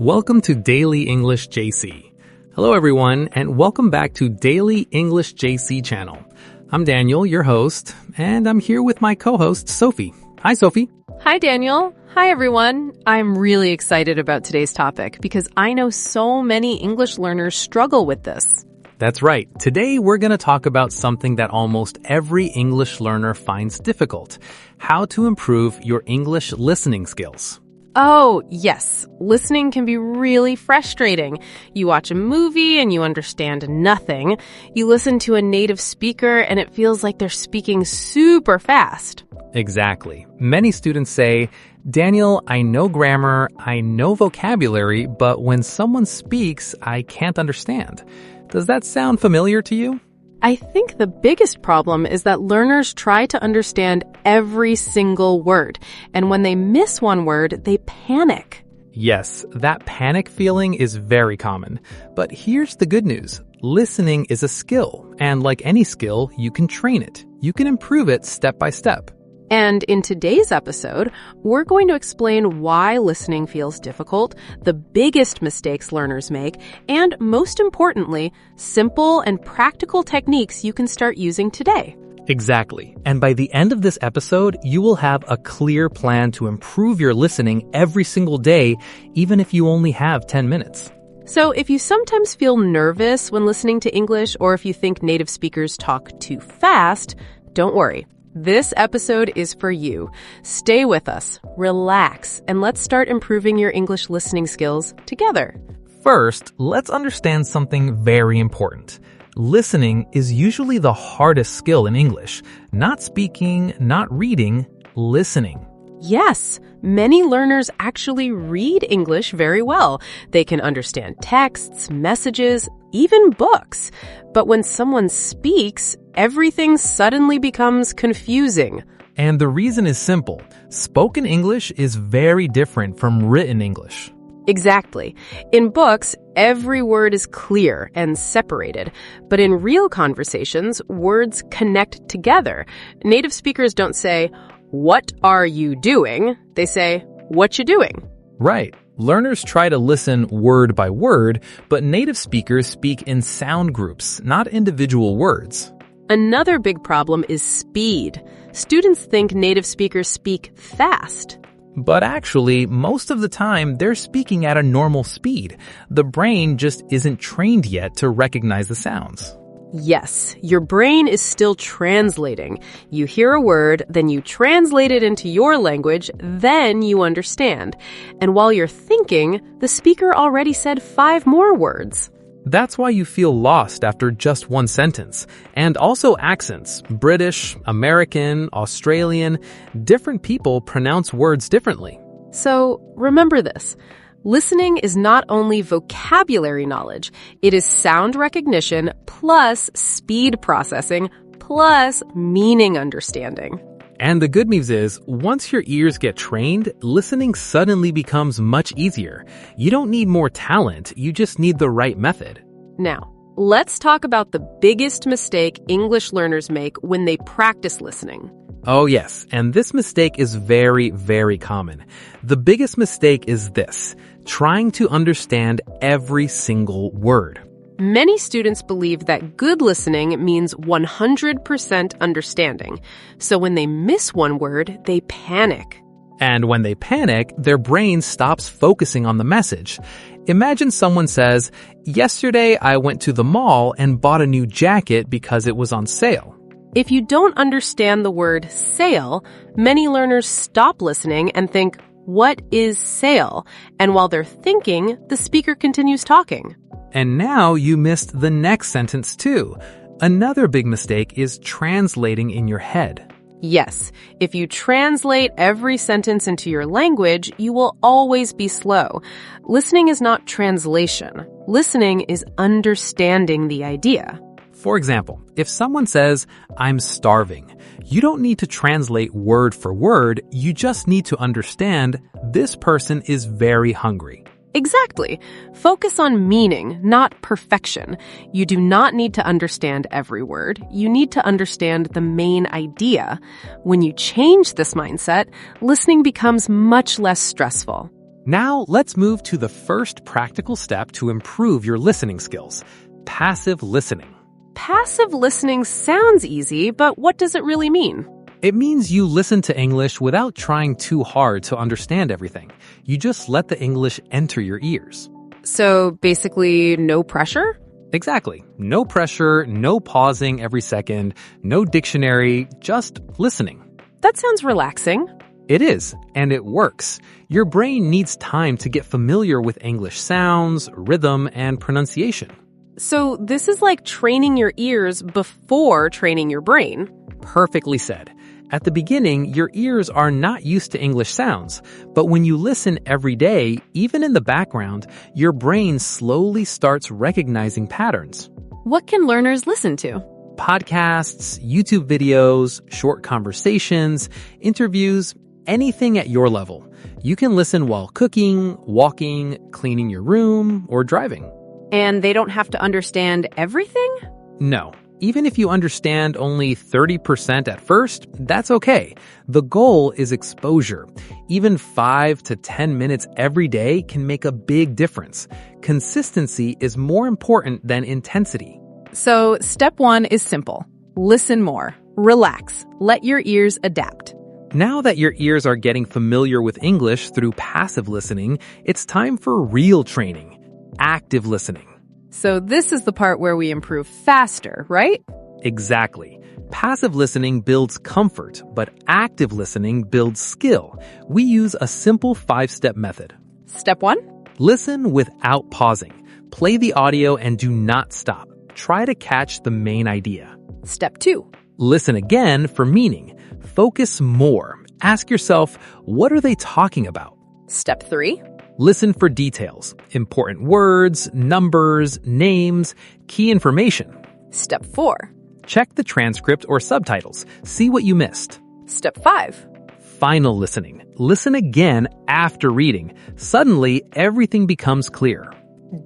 Welcome to Daily English JC. Hello everyone, and welcome back to Daily English JC channel. I'm Daniel, your host, and I'm here with my co-host, Sophie. Hi, Sophie. Hi, Daniel. Hi, everyone. I'm really excited about today's topic because I know so many English learners struggle with this. That's right. Today, we're going to talk about something that almost every English learner finds difficult: how to improve your English listening skills. Oh, yes. Listening can be really frustrating. You watch a movie and you understand nothing. You listen to a native speaker and it feels like they're speaking super fast. Exactly. Many students say, Daniel, I know grammar, I know vocabulary, but when someone speaks, I can't understand. Does that sound familiar to you? I think the biggest problem is that learners try to understand every single word, and when they miss one word, they panic. Yes, that panic feeling is very common. But here's the good news. Listening is a skill, and like any skill, you can train it. You can improve it step by step. And in today's episode, we're going to explain why listening feels difficult, the biggest mistakes learners make, and most importantly, simple and practical techniques you can start using today. Exactly. And by the end of this episode, you will have a clear plan to improve your listening every single day, even if you only have 10 minutes. So if you sometimes feel nervous when listening to English, or if you think native speakers talk too fast, don't worry. This episode is for you. Stay with us, relax, and let's start improving your English listening skills together. First, let's understand something very important. Listening is usually the hardest skill in English. Not speaking, not reading, listening. Yes, many learners actually read English very well. They can understand texts, messages, even books. But when someone speaks, everything suddenly becomes confusing. And the reason is simple. Spoken English is very different from written English. Exactly. In books, every word is clear and separated. But in real conversations, words connect together. Native speakers don't say, "What are you doing?" They say, "What you doing?" Right. Learners try to listen word by word, but native speakers speak in sound groups, not individual words. Another big problem is speed. Students think native speakers speak fast. But actually, most of the time, they're speaking at a normal speed. The brain just isn't trained yet to recognize the sounds. Yes, your brain is still translating. You hear a word, then you translate it into your language, then you understand. And while you're thinking, the speaker already said 5 more words. That's why you feel lost after just one sentence. And also accents. British, American, Australian, different people pronounce words differently. So remember this. Listening is not only vocabulary knowledge, it is sound recognition plus speed processing plus meaning understanding. And the good news is, once your ears get trained, listening suddenly becomes much easier. You don't need more talent, you just need the right method. Now, let's talk about the biggest mistake English learners make when they practice listening. Oh yes, and this mistake is very, very common. The biggest mistake is this: trying to understand every single word. Many students believe that good listening means 100% understanding. So when they miss one word, they panic. And when they panic, their brain stops focusing on the message. Imagine someone says, "Yesterday I went to the mall and bought a new jacket because it was on sale." If you don't understand the word sale, many learners stop listening and think, "What is sale?" And while they're thinking, the speaker continues talking. And now you missed the next sentence too. Another big mistake is translating in your head. Yes, if you translate every sentence into your language, you will always be slow. Listening is not translation. Listening is understanding the idea. For example, if someone says, "I'm starving," you don't need to translate word for word, you just need to understand this person is very hungry. Exactly. Focus on meaning, not perfection. You do not need to understand every word. You need to understand the main idea. When you change this mindset, listening becomes much less stressful. Now, let's move to the first practical step to improve your listening skills: passive listening. Passive listening sounds easy, but what does it really mean? It means you listen to English without trying too hard to understand everything. You just let the English enter your ears. So basically, no pressure? Exactly. No pressure, no pausing every second, no dictionary, just listening. That sounds relaxing. It is, and it works. Your brain needs time to get familiar with English sounds, rhythm, and pronunciation. So this is like training your ears before training your brain. Perfectly said. At the beginning, your ears are not used to English sounds, but when you listen every day, even in the background, your brain slowly starts recognizing patterns. What can learners listen to? Podcasts, YouTube videos, short conversations, interviews, anything at your level. You can listen while cooking, walking, cleaning your room, or driving. And they don't have to understand everything? No. Even if you understand only 30% at first, that's okay. The goal is exposure. Even 5 to 10 minutes every day can make a big difference. Consistency is more important than intensity. So step 1 is simple. Listen more. Relax. Let your ears adapt. Now that your ears are getting familiar with English through passive listening, it's time for real training, active listening. So this is the part where we improve faster, right? Exactly. Passive listening builds comfort, but active listening builds skill. We use a simple 5-step method. Step 1? Listen without pausing. Play the audio and do not stop. Try to catch the main idea. Step 2? Listen again for meaning. Focus more. Ask yourself, what are they talking about? Step 3? Listen for details, important words, numbers, names, key information. Step 4? Check the transcript or subtitles. See what you missed. Step 5? Final listening. Listen again after reading. Suddenly, everything becomes clear.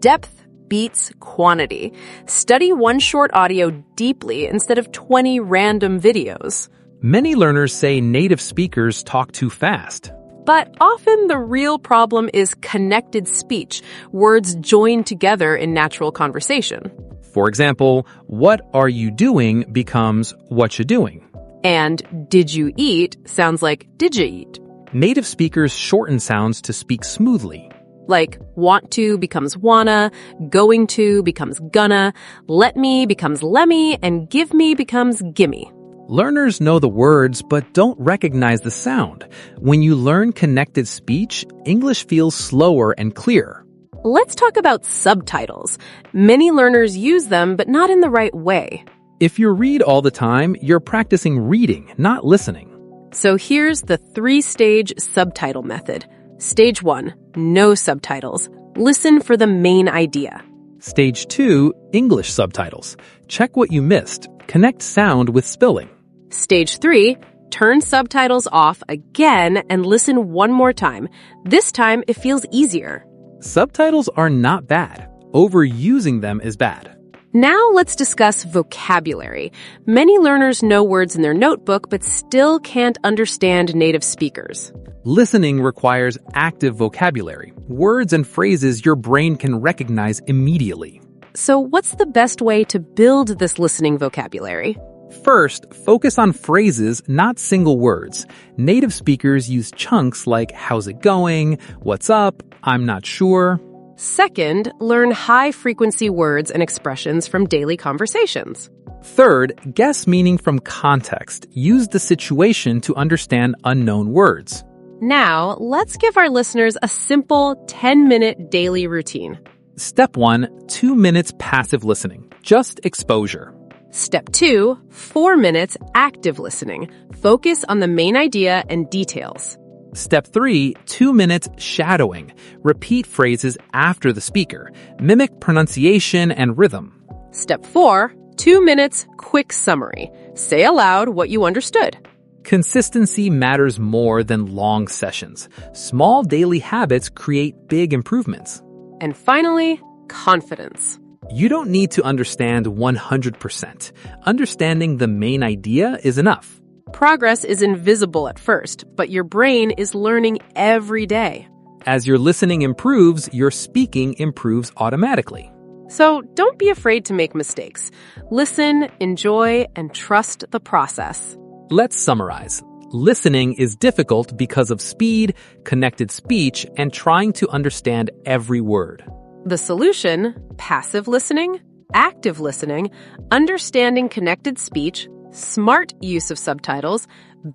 Depth beats quantity. Study one short audio deeply instead of 20 random videos. Many learners say native speakers talk too fast. But often the real problem is connected speech, words joined together in natural conversation. For example, what are you doing becomes what you doing. And did you eat sounds like did you eat. Native speakers shorten sounds to speak smoothly. Like want to becomes wanna, going to becomes gonna, let me becomes lemme, and give me becomes gimme. Learners know the words but don't recognize the sound. When you learn connected speech, English feels slower and clearer. Let's talk about subtitles. Many learners use them, but not in the right way. If you read all the time, you're practicing reading, not listening. So here's the 3-stage subtitle method. Stage 1, no subtitles. Listen for the main idea. Stage 2, English subtitles. Check what you missed. Connect sound with spelling. Stage 3, turn subtitles off again and listen one more time. This time, it feels easier. Subtitles are not bad. Overusing them is bad. Now let's discuss vocabulary. Many learners know words in their notebook but still can't understand native speakers. Listening requires active vocabulary, words and phrases your brain can recognize immediately. So what's the best way to build this listening vocabulary? First, focus on phrases, not single words. Native speakers use chunks like how's it going, what's up, I'm not sure. Second, learn high-frequency words and expressions from daily conversations. Third, guess meaning from context. Use the situation to understand unknown words. Now, let's give our listeners a simple 10-minute daily routine. Step 1, 2 minutes passive listening. Just exposure. Step 2, 4 minutes active listening. Focus on the main idea and details. Step 3, 2 minutes shadowing. Repeat phrases after the speaker. Mimic pronunciation and rhythm. Step 4, 2 minutes quick summary. Say aloud what you understood. Consistency matters more than long sessions. Small daily habits create big improvements. And finally, confidence. You don't need to understand 100%. Understanding the main idea is enough. Progress is invisible at first, but your brain is learning every day. As your listening improves, your speaking improves automatically. So don't be afraid to make mistakes. Listen, enjoy, and trust the process. Let's summarize. Listening is difficult because of speed, connected speech, and trying to understand every word. The solution: passive listening, active listening, understanding connected speech, smart use of subtitles,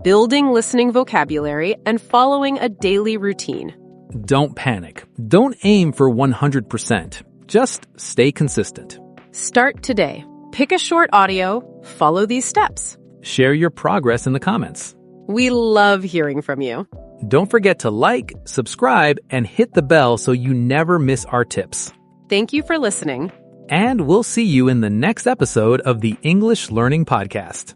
building listening vocabulary, and following a daily routine. Don't panic. Don't aim for 100%. Just stay consistent. Start today. Pick a short audio, follow these steps. Share your progress in the comments. We love hearing from you. Don't forget to like, subscribe, and hit the bell so you never miss our tips. Thank you for listening. And we'll see you in the next episode of the English Learning Podcast.